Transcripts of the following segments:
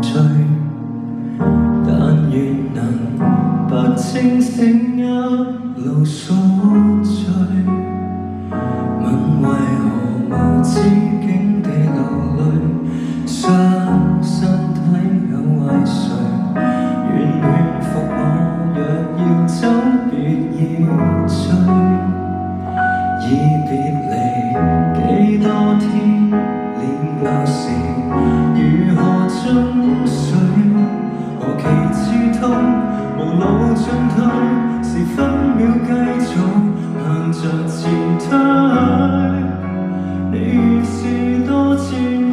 醉，但願能不清醒一路宿醉。問為何無止境地流淚，傷身體有壞誰？願勸服我，若要走別要追。已別離幾多天，年流時如何進水？何其刺痛，無路進退，是分秒繼續向着前推。你是多次嗎？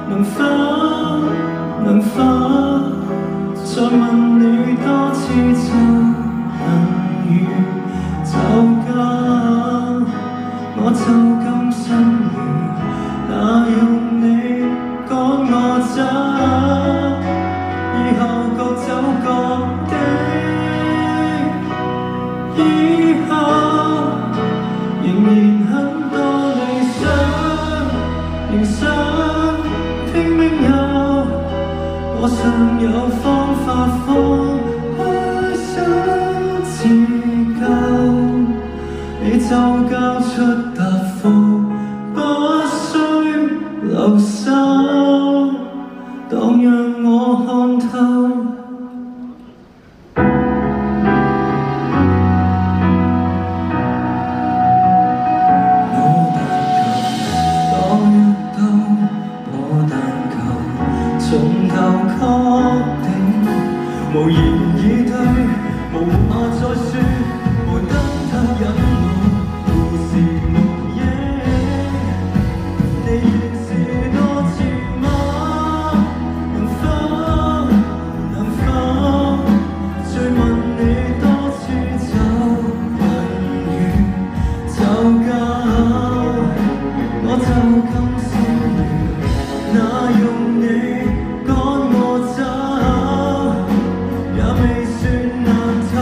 能否再問你多次就能如就夠？我就甘心了，哪用你趕我走？以後各走各的，以後仍然很多理想，仍想拼命有，我想有方法放開想自救。你就交出答覆，不需留守，當讓我看透。我但求從頭確定，無言以對，無話再說，無燈塔引我，故事無影。你願是多次嗎？能否再問你多次就能如就夠？我就甘心了，哪用你趕我走？也未算難透。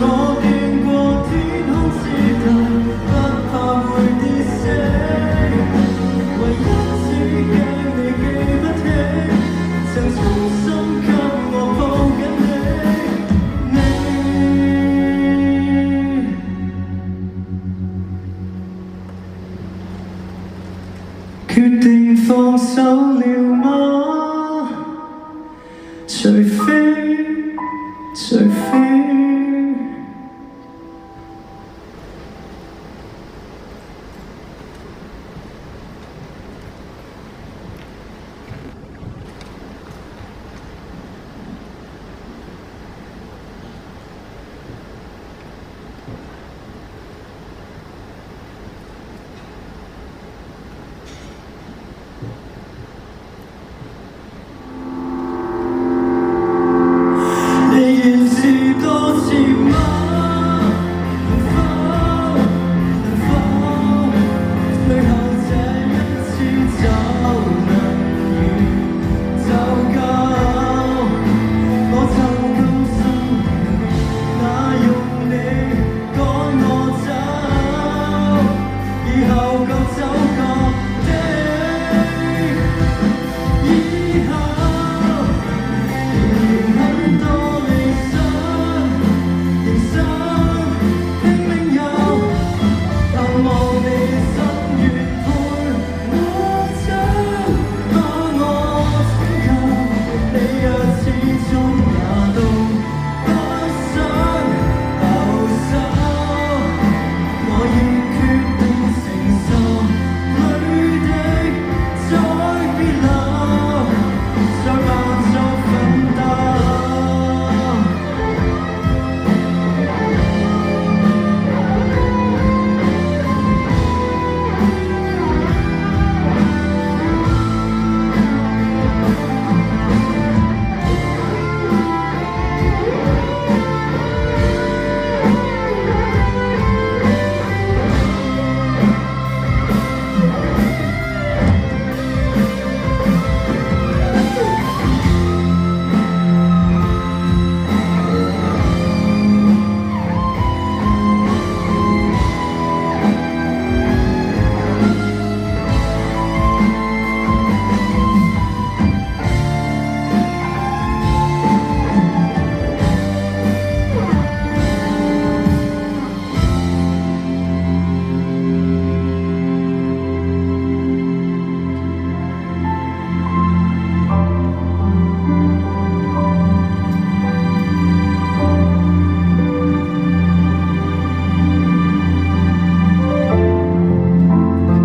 我見過天空之大，不怕會跌死，唯一只驚你記不起，曾衷心給我抱緊你。決定放手了嗎？除非